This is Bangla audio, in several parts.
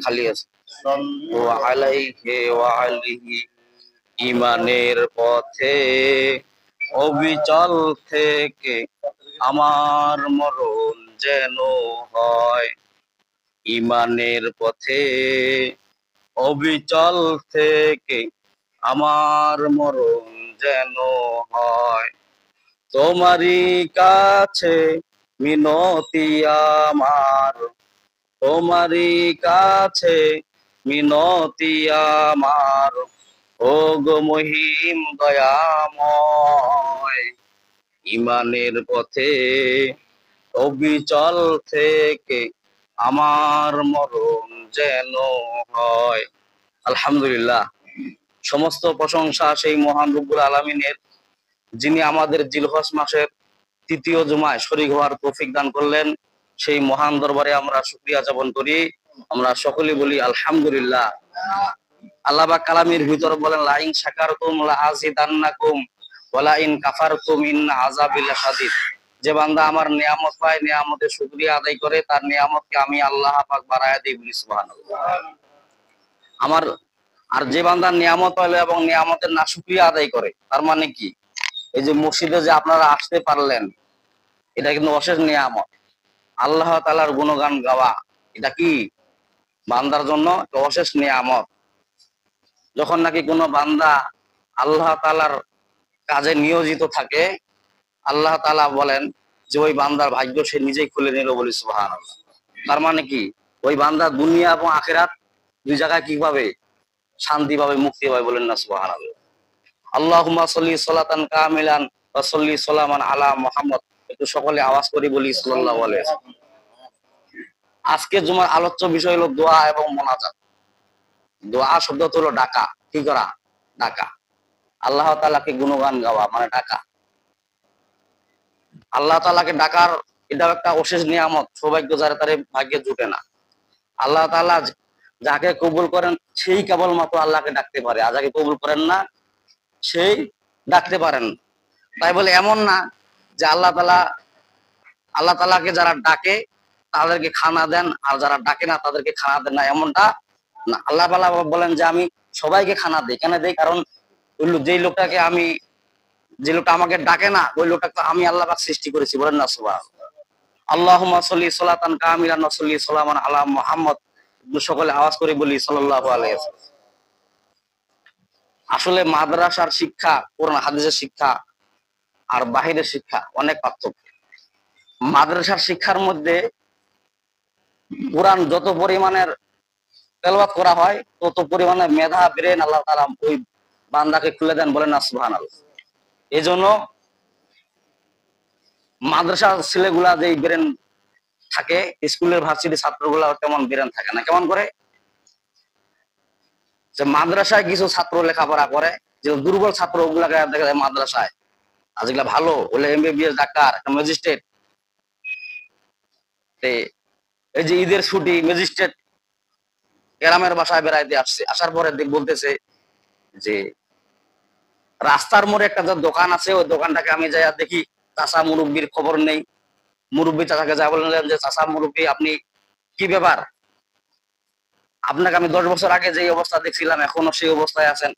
খালি আছে আলাইহি ওয়া আলিহি ইমানের পথে অবিচল থেকে আমার মরণ যেন হয়। ইমানের পথে অবিচল থেকে আমার মরণ যেন হয়। তোমারই কাছে মিনতি আমার, তোমারই কাছে মিনতি আমার, ও গো মহিম দয়াময়। ইমানের পথে অবিচল থেকে আমার মরণ যেন হয়। আলহামদুলিল্লাহ, সমস্ত প্রশংসা সেই মহান রব্বুল আলামিনের, যিনি আমাদের জিলহজ মাসের তৃতীয় জুমায় শরীক হওয়ার তৌফিক দান করলেন। সেই মহান দরবারে আমরা শুকরিয়া যাপন করি। আমরা সকলে বলি আলহামদুলিল্লাহ। আল্লাহ পাক কালামের ভিতর বলেন, লা ইন শাকারতুম লা আযিদান্নাকুম ওয়া লা ইন কাফারতুম ইন্না আযাবি লাশাদীদ। যে বান্দা আমার নিয়ামত পায়, নিয়ামতের শুকরিয়া আদায় করে, তার নিয়ামতকে আমি আল্লাহ পাক বাড়ায়া দেই, বলি সুবহানাল্লাহ। আমার আর যে বান্দা নিয়ামত পাইলো এবং নিয়ামতের না শুকরিয়া আদায় করে, তার মানে কি? এই যে মসজিদে যে আপনারা আসতে পারলেন, এটা কিন্তু অশেষ নিয়ামত। আল্লাহ তাআলার গুণগান গাওয়া, এটা কি বান্দার জন্য অশেষ নিয়ামত। যখন নাকি কোনো বান্দা আল্লাহ তাআলার কাজে নিয়োজিত থাকে, আল্লাহ তাআলা বলেন যে ওই বান্দার ভাগ্য সে নিজেই খুলে নিল, বলি সুবহানাল্লাহ। তার মানে কি? ওই বান্দা দুনিয়া এবং আখিরাত দুই জায়গায় কি পাবে? শান্তি পাবে, মুক্তি পাবে, বলেন না সুবহানাল্লাহ। আল্লাহুম্মা সাল্লি সালাতান কামিলান ওয়া সাল্লি সালামান আলা মুহাম্মদ। একটু সকলে আওয়াজ করে বলি সাল্লাল্লাহু আলাইহি ওয়াসাল্লাম। আজকে জুমার আলোচ্য বিষয় হলো দোয়া এবং মোনাজাত। দোয়া শব্দ হলো ডাকা, কি করা? ডাকা। আল্লাহ তাআলাকে গুণগান গাওয়া মানে ডাকা। আল্লাহ তাআলাকে ডাকার এটাও একটা অশেষ নিয়ামত, সৌভাগ্য যারা তার ভাগ্যে জুটে না। আল্লাহ তাআলা যাকে কবুল করেন সেই কেবলমাত্র আল্লাহকে ডাকতে পারে, আর যাকে কবুল করেন না সেই ডাকতে পারেন। তাই বলে এমন না যে আল্লাহ তাআলাকে যারা ডাকে তাদেরকে খানা দেন, আর যারা ডাকে না তাদেরকে খানা দেন না, এমনটা না। আল্লাহ তাআলা বলেন যে আমি সবাইকে খানা দিই। কেন দেই? কারণ যে লোকটা আমাকে ডাকে না, ওই লোকটাকে আমি আল্লাহ পাক সৃষ্টি করেছি, বলেন না সুবহানাল্লাহ। আল্লাহুম্মা সাল্লি সালাতান কামিলান ওয়া সাল্লি সালামান আলা মুহাম্মদ। সকলে আওয়াজ করে বলি সাল্লাল্লাহু আলাইহি ওয়াসাল্লাম। আসলে মাদ্রাসার শিক্ষা, কোরআন হাদিসের শিক্ষা আর বাহিরের শিক্ষা অনেক পার্থক্য। মাদ্রাসার শিক্ষার মধ্যে কোরআন যত পরিমাণের তেলাওয়াত করা হয়, তত পরিমাণে মেধা ব্রেন আল্লাহ তাআলা ওই বান্দাকে খুলে দেন, বলেন না সুবহানাল্লাহ। এই জন্য মাদ্রাসার ছেলেগুলা যে ব্রেন থাকে, স্কুলের ভার্সিটির ছাত্রগুলা তেমন ব্রেন থাকে না। কেমন করে? যে মাদ্রাসায় কিছু ছাত্র লেখাপড়া করে, যে দুর্বল ছাত্র ওগুলাকে দেখা যায় মাদ্রাসায়, আর যেগুলা ভালো ওগুলো এমবিবিএস, ডাক্তার, ম্যাজিস্ট্রেট। এই যে ঈদের ছুটি, ম্যাজিস্ট্রেট গ্রামের বাসায় বেড়াইতে আসছে, আসার পরে বলতেছে যে রাস্তার মোড়ে একটা যে দোকান আছে, ওই দোকানটাকে আমি যাই দেখি, চাচা মুরব্বীর খবর নেই। মুরব্বী চাচাকে যা বললেন যে চাচা মুরব্বী আপনি কি ব্যাপার, আপনাকে আমি 10 বছর আগে যে অবস্থা দেখছিলাম এখনো সেই অবস্থায় আছেন,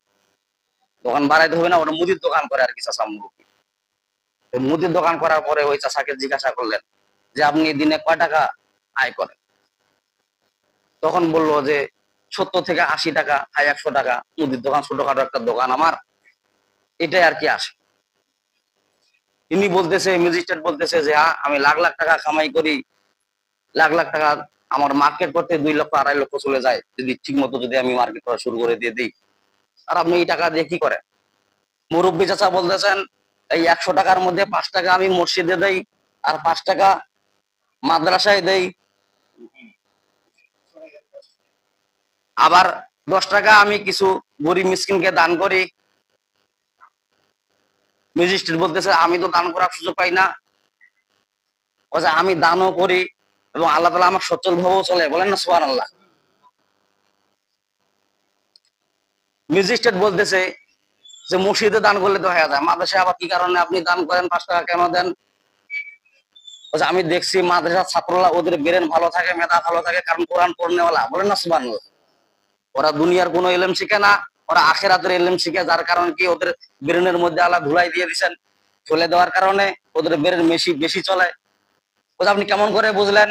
দোকান বাড়াইতে হবে না? ওটা মুদির দোকান করে আর কি চাচা মুরব্বী। মুদির দোকান করার পরে ওই চাচাকে জিজ্ঞাসা করলেন যে আপনি দিনে কয় টাকা আয় করেন? তখন বললো যে 70 থেকে 80 টাকা, 100 টাকা। মুদির দোকান ছোটখাটো একটা দোকান আমার, এটাই আর কি আসে। তিনি বলতেছে, ম্যাজিস্ট্রেট বলতেছে যে আমি লাখ লাখ টাকা কামাই করি, লাখ লাখ টাকা আমার মার্কেট করতে 2 লক্ষ 2.5 লক্ষ চলে যায় যদি ঠিক মতো যদি আমি মার্কেট করা শুরু করে দিয়ে দিই, আর আপনি এই টাকা দিয়ে কি করেন? মুরব্বী চাচা বলতেছেন এই 100 টাকার মধ্যে 5 টাকা আমি মসজিদে দেই, আর 5 টাকা মাদ্রাসায় দেই, আবার 10 টাকা আমি কিছু গরিব মিসকিনকে দান করি। ম্যাজিস্ট্রেট বলতেছে আমি তো দান করার সুযোগ পাই না। আমি দানও করি এবং আল্লাহ তাআলা আমার সচ্ছল ভাবেও চলে, বলেন না সুবহানাল্লাহ। ম্যাজিস্ট্রেট বলতেছে যে মসজিদে দান করলে তো হয়ে যায়, মাদ্রাসায় আবার কি কারণে আপনি দান করেন, 5 টাকা কেন দেন? বলছে আমি দেখছি মাদ্রাসার ছাত্ররা ওদের ব্রেন ভালো থাকে, মেধা ভালো থাকে, কারণ কোরআন পড়নেওয়ালা। বলেন না সুবহানাল্লাহ। ওরা দুনিয়ার কোনো ইলম শিখে না, ওরা আখিরাতের ইলম শিখে, যার কারণে কি ওদের ব্রেনের মধ্যে আল্লাহ ধুলাই দিয়ে দিয়েছেন, ফেলে দেওয়ার কারণে ওদের ব্রেন বেশি বেশি চলে। বলছে আপনি কেমন করে বুঝলেন?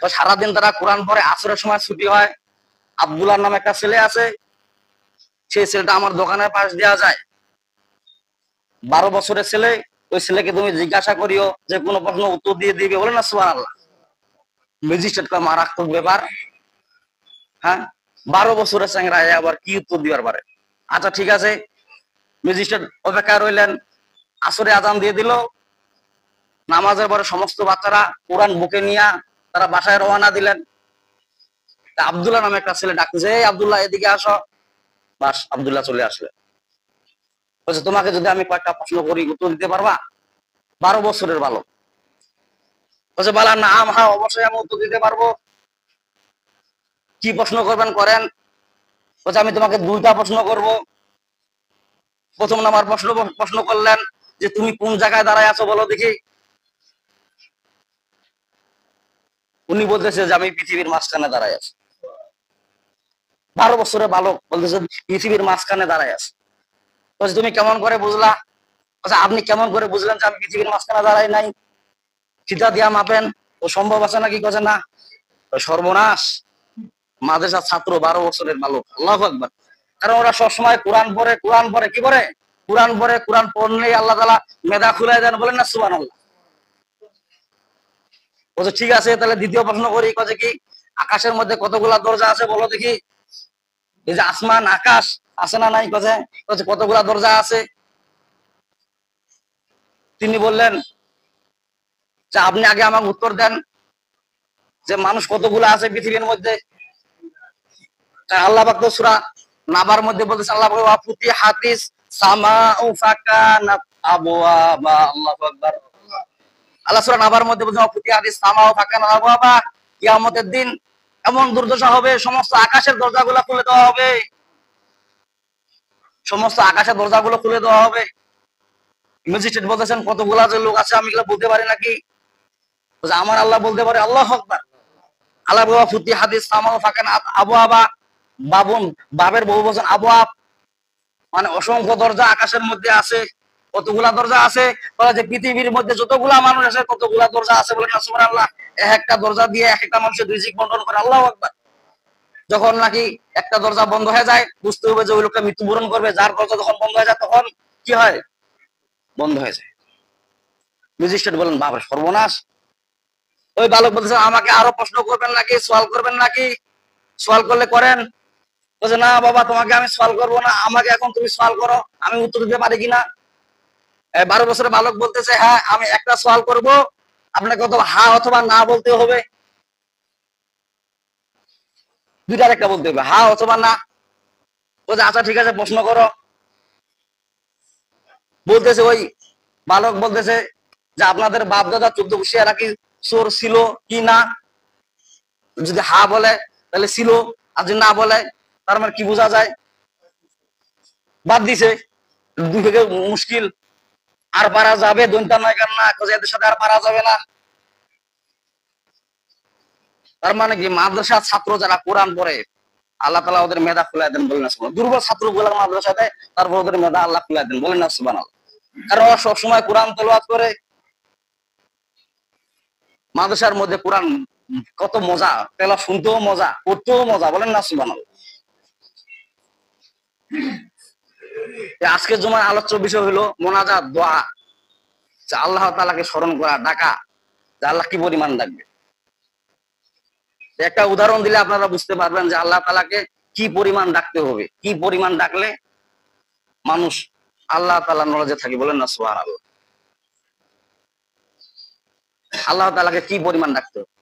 তো সারাদিন তারা কোরআন পড়ে, আসরের সময় ছুটি হয়, আব্দুল্লাহ নামে একটা ছেলে আছে, সেই ছেলেটা আমার দোকানের পাশ দেওয়া যায়, 12 বছরের ছেলে। ওই ছেলেকে তুমি জিজ্ঞাসা করিও, যে কোনো প্রশ্ন উত্তর দিয়ে দিবে। বলে না সুবহানাল্লাহ। ম্যাজিস্ট্রেট কা মারাত্মক ব্যাপার। হ্যাঁ, 12 বছরের চ্যাংরা আবার কি উত্তর দিবার পারে? আচ্ছা ঠিক আছে, ম্যাজিস্ট্রেট অপেক্ষায় রইলেন। আসরে আজান দিয়ে দিল, নামাজের পরে সমস্ত বাচ্চারা কোরআন বুকে নিয়ে তারা বাসায় রওনা দিলেন। আব্দুল্লাহ নামে একটা ছেলে ডাকতেছে, এই আব্দুল্লাহ এদিকে আসো। বাস, আব্দুল্লাহ চলে আসলে। বলছে তোমাকে যদি আমি কয়েকটা প্রশ্ন করি, উত্তর দিতে পারবা? 12 বছরের বালক বলছে বালা নাম, হ্যাঁ অবশ্যই আমি উত্তর দিতে পারবো। কি প্রশ্ন করবেন করেন। বলছে আমি তোমাকে 2টা প্রশ্ন করব। প্রথম নাম্বার প্রশ্ন করলেন যে তুমি কোন জায়গায় দাঁড়ায় আছো বলো দেখি। উনি বলতেছে যে আমি পৃথিবীর মাঝখানে দাঁড়ায় আছি। 12 বছরের বালক বলতেছে পৃথিবীর মাঝখানে দাঁড়ায় আছে। বলছে তুমি কেমন করে বুঝলা? আচ্ছা আপনি কেমন করে বুঝলেন যে আমি পৃথিবীর মাঝখানে দাঁড়াই নাই? ফিতা দিয়া মাপেন, ও সম্ভব আছে নাকি? কথা না। সর্বনাশ, মাদ্রাসার ছাত্র 12 বছরের বালক। আল্লাহু আকবার। কারণ ওরা সবসময় কোরআন পড়ে, কোরআন পড়ে, কি করে? কোরআন পড়ে, কোরআন পড়লেই আল্লাহ তাআলা মেধা খুলে দেন। বলেন না সুবহানাল্লাহ। বলছে ঠিক আছে, তাহলে দ্বিতীয় প্রশ্ন করি। কছে কি আকাশের মধ্যে কতগুলা দরজা আছে বলো দেখি। এই যে আসমান আকাশ আছে না নাই? কছে কতগুলা দরজা আছে। তিনি বললেন যে আপনি আগে আমাকে উত্তর দেন যে মানুষ কতগুলো আছে পৃথিবীর মধ্যে। আল্লাহ পাক তো সূরা নাবার মধ্যে বলতেছে, আল্লাহ পাক ওয়াফুতি হাদিস সামাউ ফাকানাত আবওয়াবা। আল্লাহু আকবার। আল্লাহ সূরা নাবার মধ্যে বলছে ওয়াফুতি হাদিস সামাউ ফাকানাত আবওয়াবা। কিয়ামতের দিন এমন দুর্দশা হবে, সমস্ত আকাশের দরজাগুলো খুলে দেওয়া হবে। সমস্ত আকাশের দরজাগুলো খুলে দেওয়া হবে। ম্যাজিস্ট্রেট বলতেছেন কতগুলা যে লোক আছে আমি এগুলো বলতে পারি নাকি? আমার আল্লাহ বলতে পারে। আল্লাহু আকবার। আল্লাহ ফুতি হাদিস সামাও ফাকান আবওয়াবা। বাবুন, বাবের বহু বচন আবওয়াব, মানে অসংখ্য দরজা আকাশের মধ্যে আছে। কতগুলা দরজা আছে? বলে যে পৃথিবীর মধ্যে যতগুলা মানুষ আছে কতগুলা দরজা আছে। বলে না সুবহানাল্লাহ। এক একটা দরজা দিয়ে এক একটা মানুষের রিজিক বন্টন করে। আল্লাহু আকবার। যখন নাকি একটা দরজা বন্ধ হয়ে যায়, বুঝতে হবে যে ওই লোকটা মৃত্যুবরণ করবে। যার দরজা যখন বন্ধ হয়ে যায় তখন কি হয়? বন্ধ হয়ে যায়। ম্যাজিস্ট্রেট বলেন বাবা সর্বনাশ। ওই বালক বলতেছে আমাকে আরো প্রশ্ন করবেন নাকি, সওয়াল করবেন নাকি? সওয়াল করলে করেন। বলছে না বাবা, তোমাকে আমি সওয়াল করবো না, আমাকে এখন তুমি সওয়াল করো, আমি উত্তর দিতে পারি কিনা। 12 বছরের বালক বলতেছে হ্যাঁ আমি একটা সওয়াল করব, আপনাকে অথবা হ্যাঁ অথবা না বলতে হবে। দুইটার একটা বলতে হবে, হ্যাঁ অথবা না। বলছে আচ্ছা ঠিক আছে, প্রশ্ন করো। বলতেছে ওই বালক বলতেছে যে আপনাদের বাপ দাদা 14 বছর কি চোর ছিল কি না? যদি হ্যাঁ বলে তাহলে ছিল, আর যদি না বলে তার মানে কি বোঝা যায়? বাদ দিছে। দুই থেকে মুশকিল, আর পারা যাবে দৈন্তা নয় কেন না, এদের সাথে আর পারা যাবে না। তার মানে কি মাদ্রাসা ছাত্র যারা কোরআন পড়ে আল্লাহ তাআলা ওদের মেধা খুলে দেন। বলেন না সুবহানাল্লাহ। দুর্বল ছাত্রগুলো মাদ্রাসাতে, তারপর ওদের মেধা আল্লাহ খুলে দেন। বলেন না সুবহানাল্লাহ। কারণ ওরা সবসময় কোরআন তেলাওয়াত করে। মাদ্রাসার মধ্যে কোরআন কত মজা, তেলাওয়াত শুনতেও মজা, পড়তেও মজা। বলেন না সুবহানাল্লাহ। আজকের জমার আলোচ্য বিষয় হলো মোনাজাত, দোয়া, যে আল্লাহ তাআলাকে স্মরণ করা, ডাকা, যে আল্লাহ কি পরিমাণ ডাকবে। একটা উদাহরণ দিলে আপনারা বুঝতে পারবেন যে আল্লাহ তাআলাকে কি পরিমাণ ডাকতে হবে, কি পরিমাণ ডাকলে মানুষ আল্লাহ তাআলার নলেজে থাকে। বলেন না সুবহানাল্লাহ। আল্লাহ তাআলাকে কি পরিমাণ ডাকতে হবে।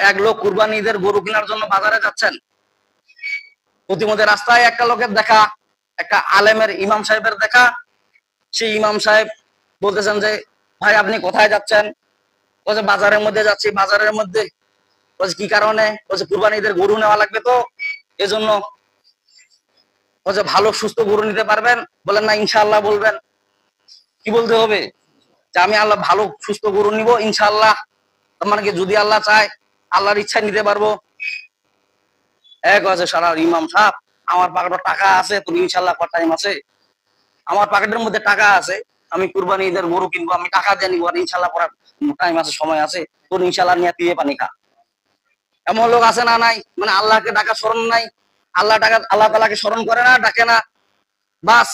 এক লোক কুরবানি ঈদের গরু কেনার জন্য বাজারে যাচ্ছেন। প্রতিমধ্যে রাস্তায় একটা লোকের দেখা, একটা আলেমের ইমাম সাহেবের দেখা। সেই ইমাম সাহেব বলতেছেন যে ভাই আপনি কোথায় যাচ্ছেন? বলছে বাজারের মধ্যে যাচ্ছি। বাজারের মধ্যে? বলছে কি কারণে? বলছে কুরবানি ঈদের গরু নেওয়া লাগবে তো এজন্য। বলছে ভালো সুস্থ গরু নিতে পারবেন? বলেন না ইনশাআল্লাহ বলবেন। কি বলতে হবে? যে আমি আল্লাহ ভালো সুস্থ গরু নিব ইনশাআল্লাহ। তার মানে কি যদি আল্লাহ চায় আল্লাহর ইচ্ছায় নিতে পারবো। এক আছে সারা ইমাম সাহেব আমার পকেটে টাকা আছে, তুমি ইনশাআল্লাহ টাইম আছে, আমার পকেটের মধ্যে টাকা আছে, আমি কুরবানি ঈদের গরু কিনবো, আমি টাকা দিয়ে নিবো, আর ইনশাআল্লাহ পড়ার টাইম আছে, সময় আছে, তোর ইনশাআল্লাহ নিয়ে পিয়ে পানি খা। এমন লোক আছে না নাই? মানে আল্লাহকে ডাকা স্মরণ নাই, আল্লাহ তাআলাকে স্মরণ করে না, ডাকে না। বাস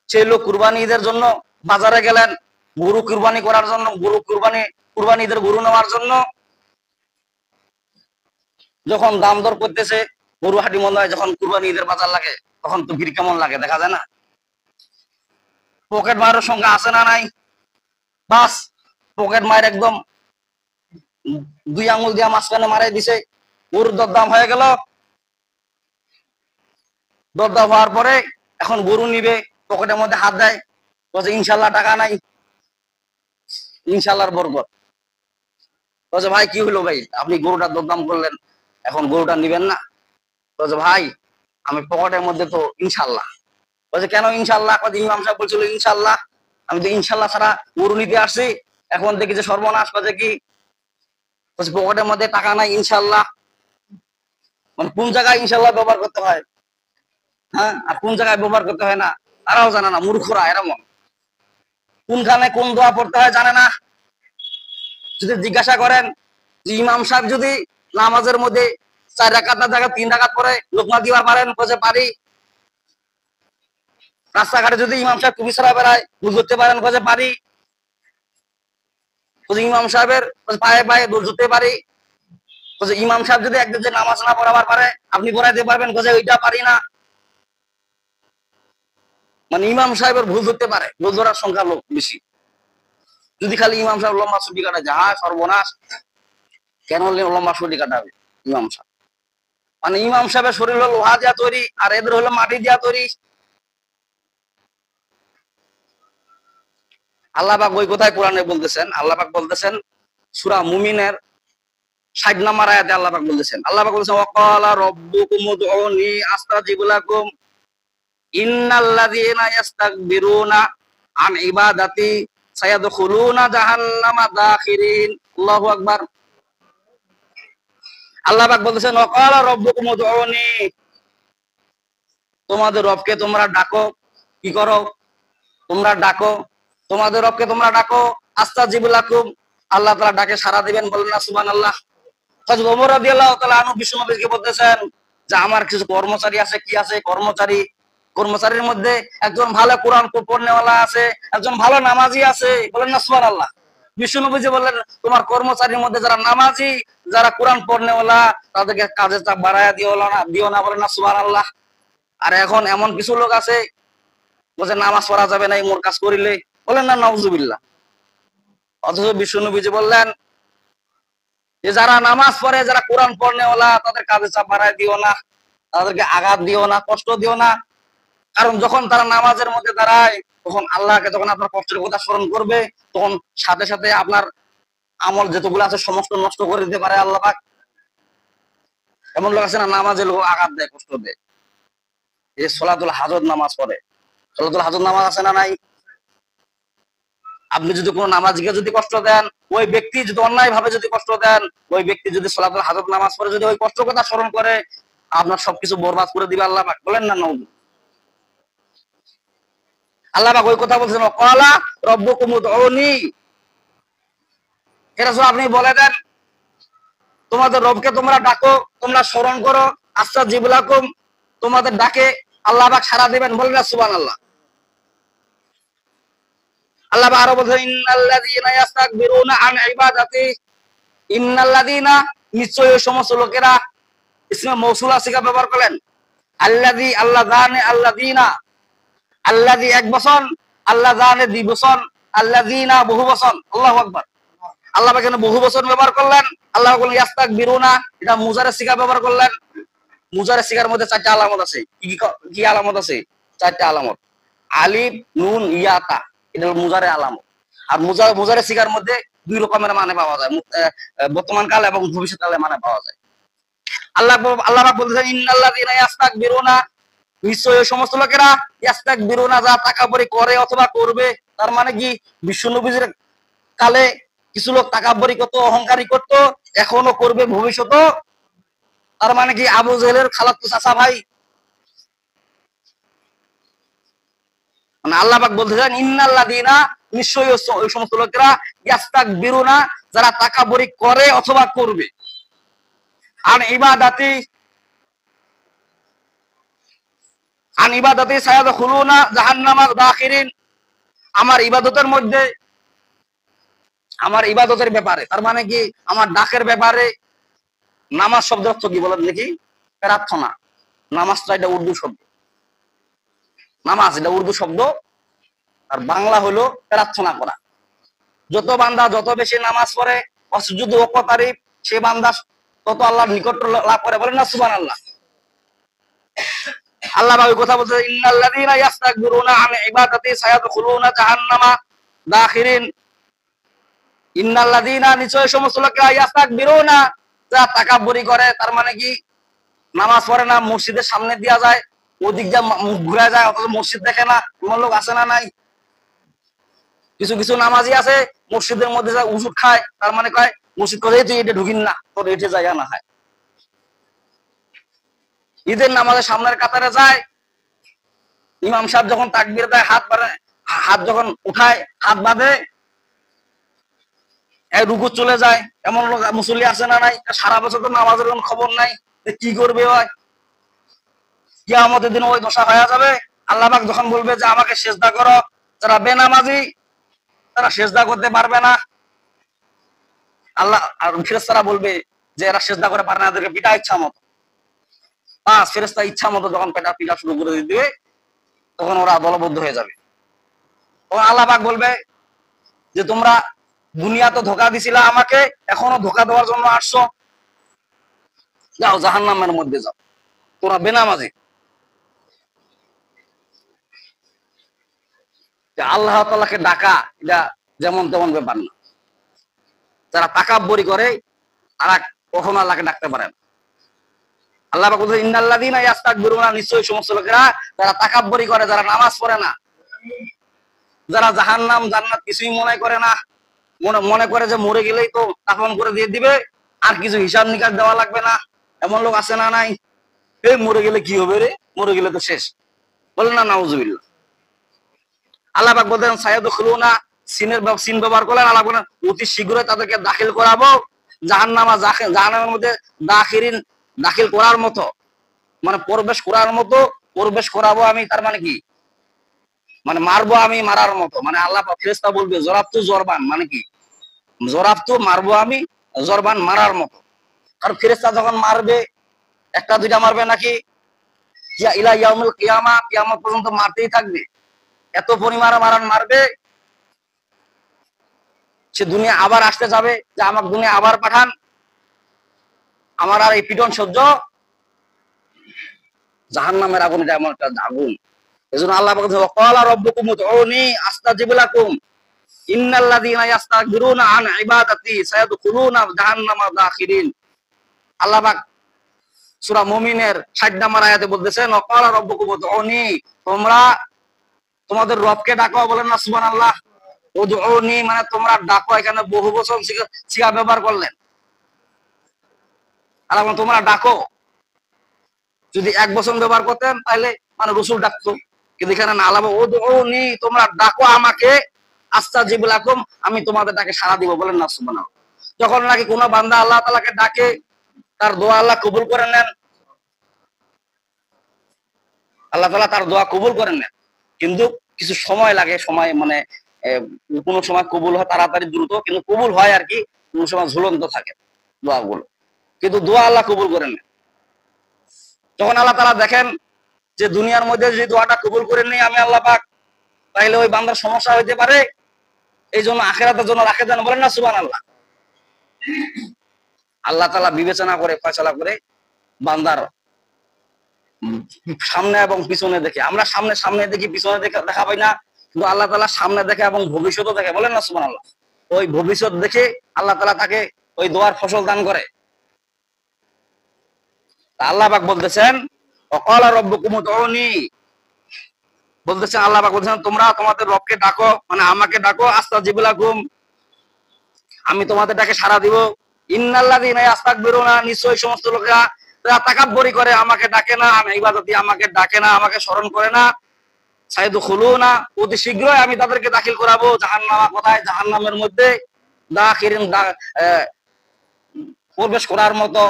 সেই লোক কুরবানি ঈদের জন্য বাজারে গেলেন গরু কুরবানি করার জন্য, কুরবানি ঈদের গরু নেওয়ার জন্য। যখন দাম দর করতেছে গরু হাঁটি মনে হয়, যখন কুরবানি ঈদের বাজার লাগে তখন তো ভিড় কেমন লাগে দেখা যায় না? পকেট মারের সংখ্যা আছে না নাই? বাস পকেট মার একদম 2 আঙুল দিয়া মাঝখানে মারাই দিছে। গরুর দরদাম হয়ে গেল, দরদাম হওয়ার পরে এখন গরু নিবে, পকেটের মধ্যে হাত দেয়, বলছে ইনশাল্লাহ টাকা নাই, ইনশাল্লাহর বরকত। বলছে ভাই কি হলো ভাই, আপনি গরুটার দরদাম করলেন, এখন গরুটা নিবেন না? বলছে ভাই আমি পকেটের মধ্যে তো ইনশাল্লাহ। বলছে কেন ইনশাল্লাহ? ইমাম সাহেব বলছিল ইনশাল্লাহ, আমি তো ইনশাল্লাহ ছাড়া গরু নিতে আসছি, এখন দেখি যে সর্বনাশ। বলছে কি? বলছে পকেটের মধ্যে টাকা নাই ইনশাল্লাহ। মানে কোন জায়গায় ইনশাল্লাহ ব্যবহার করতে হয়, হ্যাঁ, আর কোন জায়গায় ব্যবহার করতে হয় না তারাও জানে না, মূর্খরা এরকম। কোনখানে কোন দোয়া পড়তে হয় জানে না। যদি জিজ্ঞাসা করেন যে ইমাম সাহেব যদি নামাজের মধ্যে 4 রাকাত না জায়গায় 3 রাকাত পরে লোকমা দিবার পারেন? বলছে পারি। রাস্তাঘাটে যদি ইমাম সাহেব টুপি ছাড়া বেড়ায় ভুল করতে পারেন? বলছে পারি। বলছে ইমাম সাহেবের পায়ে পায়ে দোষ ধরতে পারি। বলছে ইমাম সাহেব যদি একদিন যে নামাজ না পড়াবার পারে আপনি পড়াইতে পারবেন? বলছে ওইটা পারি না। মানে ইমাম সাহেবের ভুল ধরতে পারে, ভুল ধরার সংখ্যা লোক বেশি। যদি খালি ইমাম সাহেব লম্বা ছুটি কাটা যায়, হ্যাঁ সর্বনাশ, কেন লম্বা ছুটি কাটাবে ইমাম সাহেব? মানে ইমাম সাহেবের শরীর হলো লোহা দিয়া তৈরি, আর এদের হলো মাটি দিয়া তৈরি। আল্লাহ পাক ওই কথায় কোরআনে বলতেছেন, আল্লাহ পাক বলতেছেন সূরা মুমিনের 60 নম্বর আয়াতে আল্লাহ পাক বলতেছেন, আল্লাহ পাক বলতেছেন ওয়াকালা রাব্বুকুম উদউনি আস্তাজিব লাকুম ইন্নাল্লাযীনা ইস্তাকবিরুনা আন ইবাদাতি সায়াদখুলুনা জাহান্নামা দাখিরিন। আল্লাহু আকবার। আল্লাহ পাক বলতেছেন ওয়াকালা রাব্বুকুম উদউনি, তোমাদের রবকে তোমরা ডাকো। কি করো? তোমরা ডাকো, তোমাদের রবকে তোমরা ডাকো, আস্তাজিব লাকুম, আল্লাহ তাআলা ডাকে সাড়া দিবেন। বলেন না সুবহানাল্লাহ। হযরত ওমর রাদিয়াল্লাহু তাআলা আনহু বিশ্ব নবীকে বলতেছেন যে আমার কিছু কর্মচারী আছে। কি আছে? কর্মচারীর মধ্যে একজন ভালো কোরআন পড়নেওয়ালা আছে, একজন ভালো নামাজি আছে। বলেন না সুবহানাল্লাহ। বিশ্বনবীজি বললেন তোমার কর্মচারীর মধ্যে যারা নামাজি, যারা কোরআন পড়নেওয়ালা, তাদেরকে কাজের চাপ বাড়ায়া দিও না। বলেন না সুবহানাল্লাহ। আর এখন এমন কিছু লোক আছে বলছে নামাজ পড়া যাবে না মোর কাজ করিলে। বলেন না নাউজুবিল্লাহ। অথচ বিশ্বনবীজি বললেন যে যারা নামাজ পড়ে, যারা কোরআন পড়নেওয়ালা, তাদের কাজের চাপ বাড়ায় দিও না, তাদেরকে আঘাত দিও না, কষ্ট দিও না। কারণ যখন তারা নামাজের মধ্যে দাঁড়ায়, তখন আল্লাহকে যখন আপনার কষ্টের কথা স্মরণ করবে, তখন সাথে সাথে আপনার আমল যেগুলো আছে সমস্ত নষ্ট করে দিতে পারে আল্লাহ পাক। এমন লোক আছে না নামাজে লোক আঘাত দেয়, কষ্ট দেয়। এই সলাতুল হাজত নামাজ পড়ে, সলাতুল হাজত নামাজ আছে না নাই? আপনি যদি কোনো নামাজীকে যদি কষ্ট দেন, ওই ব্যক্তি যদি অন্যায় ভাবে যদি কষ্ট দেন, ওই ব্যক্তি যদি সলাতুল হাজত নামাজ পড়ে যদি ওই কষ্ট কথা স্মরণ করে, আপনার সবকিছু বরবাদ করে দিবে আল্লাহ পাক। বলেন না নাউজুবিল্লাহ। আল্লাহ পাক ওই কথা বলছেন ওয়াকালা রাব্বুকুম উদউনি। এর রাসূল আপনি বলে দেন তোমাদের রবকে তোমরা ডাকো, তোমরা স্মরণ করো, আস্তাজিব লাকুম, তোমাদের ডাকে আল্লাহ পাক সাড়া দিবেন। বলেন না সুবহানাল্লাহ। আল্লাহ পাক আরো বলছেন ইন্নাল্লাযীনা ইস্তাকবিরুনা আন ইবাদাতি, ইন্নাল্লাযীনা, নিশ্চয়ই ওই সমস্ত লোকেরা, ইসমে মৌসুলা সিগা ব্যবহার করলেন। আল্লাযী, আল্লাহ জানে, আল্লাযীনা, আল্লাযী এক বচন, আল্লাহ জানে দ্বি বচন, আল্লাযীনা বহু বচন। আল্লাহু আকবার। আল্লাহ পাক এখানে বহু বচন ব্যবহার করলেন। আল্লাহ বললেন ইস্তাকবিরুনা, এটা মুজারে সিগা ব্যবহার করলেন। মুজারে সিগার মধ্যে 4টা আলামত আছে। কি আলামত আছে? 4টা আলামত। আলিফ, নুন, ইয়া, তা, এটা হলো মুজারে আলামত। আর মুজারে সিগার মধ্যে 2 রকমের মানে পাওয়া যায়, বর্তমান কাল এবং ভবিষ্যৎ কালে মানে পাওয়া যায়। আল্লাহ পাক বলতেছেন ইন্নাল্লাযীনা ইস্তাকবিরুনা, নিশ্চয়ই ওই সমস্ত লোকেরা ইয়াস্তাকবিরুনা, যা তাকাব্বুরি করে অথবা করবে। তার মানে কি, বিশ্বনবীর কালে কিছু লোক তাকাব্বুরি করত, অহংকারী করত, এখনো করবে, ভবিষ্যতেও। তার মানে কি, আবু জেহেলের খালাতো চাচা ভাই। মানে আল্লাহ পাক বলতেছেন ইন্নাল্লাযীনা, নিশ্চয়ই ওই সমস্ত লোকেরা, ইয়াস্তাকবিরুনা, যারা তাকাব্বুরি করে অথবা করবে, আন ইবাদাতি সায়াদখুলুনা জাহান্নামা দাখিরিন। আমার ইবাদতের মধ্যে, আমার ইবাদতের ব্যাপারে, তার মানে কি আমার ডাকের ব্যাপারে। নামাজ শব্দের অর্থ কি বলেন দেখি? প্রার্থনা। নামাজটা এটা উর্দু শব্দ, নামাজ এটা উর্দু শব্দ, আর বাংলা হলো প্রার্থনা করা। যত বান্দা যত বেশি নামাজ পড়ে, অসজুদ ওয়াকতারিব, সে বান্দা তত আল্লাহর নিকট লাভ করে। বলেন না সুবহানাল্লাহ। আল্লাহ ভাবে কথা বলতে, ইন্নাল্লাযীনা ইয়াস্তাকবিরুনা আন ইবাদাতি সায়াদখুলুনা জাহান্নামা দাখিরিন। ইন্নাল্লাযীনা, নিশ্চয় সমস্ত লোকেরা, ইয়াস্তাকবিরুনা, যা তাকাব্বুরি করে। তার মানে কি, নামাজ পড়ে না, মসজিদের সামনে দিয়া যায়, ওদিক যা মুখ ঘুরে যায়, অথচ মসজিদ দেখে না। এমন লোক আছে না নাই? কিছু কিছু নামাজি আছে, মসজিদের মধ্যে যায় উজু খায়, তার মানে কয় মসজিদ করে তুই এটা ঢুকিন না, তোর এটে জায়গা না হয়। ঈদের নামাজের সামনের কাতারে যায়, ইমাম সাহেব যখন তাকবীর দেয়, হাত যখন উঠায়, হাত বাঁধে, রুকু চলে যায়। এমন লোক মুসল্লি আছে না নাই? সারা বছর তো নামাজের কোনো খবর নাই, কি করবে হয়? কিয়ামতের দিন ওই দশা হয়ে যাবে। আল্লাহ পাক যখন বলবে যে আমাকে সিজদা করো, যারা বেনামাজি তারা সিজদা করতে পারবে না। আল্লাহ আর ফেরেশতারা বলবে যে এরা সিজদা করে পারে না, এদেরকে পিটা ইচ্ছা মতো। ফেরেশতা ইচ্ছা মতো যখন পিটা শুরু করে দিবে, তখন ওরা দলবদ্ধ হয়ে যাবে। তখন আল্লাহ পাক বলবে যে তোমরা দুনিয়া তো ধোকা দিছিলা আমাকে, এখনো ধোকা দেওয়ার জন্য আসছো, যাও জাহান্নামের মধ্যে যাও, তোমরা বেনামাজি। আল্লাহ তাআলাকে ডাকা এটা যেমন তেমন ব্যাপার না। যারা তাকাব্বুরি করে তারা কখনো আল্লাহকে ডাকতে পারে না। আল্লাহ পাক বলেন ইন্নাল্লাযীনা ইয়াস্তাকবিরুনা, নিশ্চয়ই সমস্ত লোকেরা যারা তাকাব্বুরি করে, যারা নামাজ পড়ে না, যারা জাহান্নাম জান্নাত কিছুই মনে করে না, মনে করে যে মরে গেলেই তো দাফন করে দিয়ে দিবে, আর কিছু হিসাব নিকাশ দেওয়া লাগবে না। এমন লোক আছে না নাই? এই মরে গেলে কি হবে রে, মরে গেলে তো শেষ। বলেন না নাউজুবিল্লাহ। আল্লাহ পাক বলেন সায়াদখুলুনা, সিন ব্যবহার করলেন। আল্লাহ বলেন অতি শীঘ্রই তাদেরকে দাখিল করাবো জাহান্নামা, জাহান্নামের মধ্যে দাখিরিন, দাখিল করার মতো, মানে প্রবেশ করার মতো প্রবেশ করাবো আমি। তার মানে কি, মানে মারবো আমি মারার মতো। মানে আল্লাহ ফেরেশতা বলবে জরাবতু জরবান, মানে কি, জরাবতু মারবো আমি, জরবান মারার মতো। আর ফেরেশতা যখন মারবে, একটা দুইটা মারবে নাকি, ইলা ইয়াউমুল কিয়ামা, কিয়ামত পর্যন্ত মারতেই থাকবে। এত পরিমাণ মারবে, সে দুনিয়া আবার আসতে যাবে যে আমাকে দুনিয়া আবার পাঠান, আমার আর এই পিটন সহ্য। জাহান্নামের আগুন এটা এমন একটা আগুন। এজন্য আল্লাহ পাক বলেন ওয়াকালা রাব্বুকুম উদউনি আস্তাজিব লাকুম ইন্নাল্লাযীনা ইয়াস্তাকবিরুনা আন ইবাদাতি সায়াদখুলুনা জাহান্নামা দাখিরিন। আল্লাহ পাক সূরা মুমিনের 60 নম্বর আয়াতে বলতেছেন ওয়াকালা রাব্বুকুম উদউনি, তোমরা তোমাদের রবকে ডাকো। বলেন না সুবহানাল্লাহ। উদউনি মানে তোমরা ডাকো, এখানে বহু বচন সিগা ব্যবহার করলেন। আল্লাহ বলেন তোমরা ডাকো। যদি এক বচন ব্যবহার করতেন তাহলে মানে রাসূল ডাকতো, কিন্তু এখানে না, আল্লাহ উদউনি, তোমরা ডাকো আমাকে, আস্তাজিব লাকুম, আমি তোমাদের ডাকে সাড়া দিব। বলেন না সুবহানাল্লাহ। যখন নাকি কোনো বান্দা আল্লাহ তাআলাকে ডাকে, তার দোয়া আল্লাহ কবুল করে নেন, আল্লাহ তাআলা তার দোয়া কবুল করে নেন। কিন্তু কিছু সময় লাগে, সময় মানে কোনো সময় কবুল হয় তাড়াতাড়ি দ্রুত, কিন্তু কবুল হয় আর কি, কোনো সময় ঝুলন্ত থাকে দোয়াগুলো, কিন্তু দোয়া আল্লাহ কবুল করে নেন। যখন আল্লাহ তাআলা দেখেন যে দুনিয়ার মধ্যে যদি দোয়াটা কবুল করে নেই আমি আল্লাহ পাক, তাইলে ওই বান্দার সমস্যা হইতে পারে, এই জন্য আখিরাতের জন্য রাখে দেন। বলেন না সুবহানাল্লাহ। আল্লাহ তাআলা বিবেচনা করে, ফয়সালা করে বান্দার সামনে এবং পিছনে দেখে। আমরা সামনে দেখি, পিছনে দেখা পাই না, কিন্তু আল্লাহ তাআলা সামনে দেখে এবং ভবিষ্যৎও দেখে। বলেন না সুবহানাল্লাহ। ওই ভবিষ্যৎ দেখে আল্লাহ তাআলা তাকে ওই দোয়ার ফসল দান করে। আল্লাহ পাক বলতেছেন ওয়াকালা রাব্বুকুম উদউনি, বলতেছেন আল্লাহ পাক বলতেছেন তোমরা তোমাদের রবকে ডাকো, মানে আমাকে ডাকো, আস্তাজিব লাকুম, আমি তোমাদের ডাকে সাড়া দিব। ইন্নাল্লাযীনা ইস্তাকবিরুনা, নিশ্চয়ই সমস্ত লোকেরা তারা তাকাব্বুরি করে, আমাকে ডাকে না, আমি ইবাদতি আমাকে ডাকে না, আমাকে স্মরণ করে না। সাইদুখুলুনা, অতি শীঘ্রই আমি তাদেরকে দাখিল করাবো জাহান্নামা, কোথায়? জাহান্নামের মধ্যে। দাখিরিন, প্রবেশ করার মতো,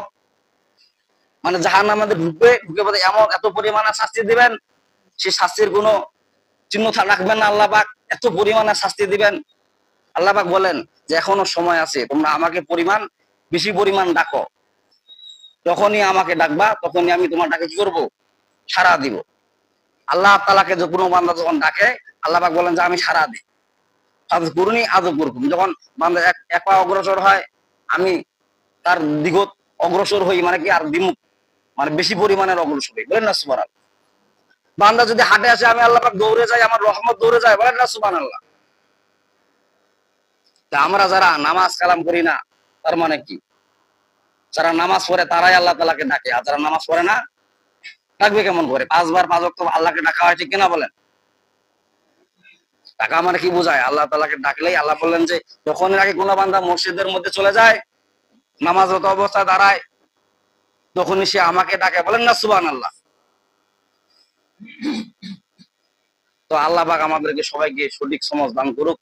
মানে জাহান্নামের মধ্যে ঢুকবে, ঢুকে পড়ে এমন এত পরিমাণে শাস্তি দিবেন, সেই শাস্তির কোনো চিহ্ন রাখবেন না আল্লাহ পাক, এত পরিমাণে শাস্তি দিবেন। আল্লাহ পাক বলেন যে এখনো সময় আছে, তোমরা আমাকে বেশি পরিমাণ ডাকো, যখনই আমাকে ডাকবা তখনই আমি তোমার ডাকে কি করবো? সাড়া দিব। আল্লাহ তাআলাকে যে কোনো বান্দা যখন ডাকে, আল্লাহ পাক বলেন যে আমি সাড়া দিই। ফাযকুরুনি আযকুরকুম, যখন বান্দা এক পা অগ্রসর হয়, আমি তার দিগত অগ্রসর হই, মানে কি আর বিমুখ, মানে বেশি পরিমাণের অগ্রসর হই। বলেন না সুবহানাল্লাহ। বান্দা যদি হাটে আসে, আমি আল্লাহ পাক দৌড়ে যাই, আমার রহমত দৌড়ে যায়। বলেন না সুবহানাল্লাহ। তা আমরা যারা নামাজ কালাম করি না, তার মানে কি? যারা নামাজ পড়ে তারাই আল্লাহ তাআলাকে ডাকে, আর যারা নামাজ পড়ে না ডাকবে কেমন করে? 5 বার 5 ওয়াক্ত আল্লাহকে ডাকা হয়, ঠিক কিনা বলেন? ডাকা মানে কি বোঝায়? আল্লাহ তাআলাকে ডাকলেই, আল্লাহ বললেন যে যখন আগে কোনো বান্দা মসজিদের মধ্যে চলে যায়, নামাজরত অবস্থায় দাঁড়ায়, তখনই সে আমাকে ডাকে। বলেন না সুবহানাল্লাহ। তো আল্লাহ পাক আমাদেরকে সবাইকে সঠিক সমাজ দান করুক,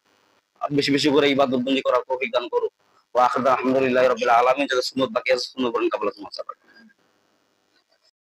আর বেশি বেশি করে ইবাদত বন্দি করার তৌফিক দান করুক। ওয়া আখিরু আলহামদুলিল্লাহি রাব্বিল আলামিন। যাদের সুন্নাত বাকি আছে সুন্নাত পড়েন, কাবলা সুন্নাত।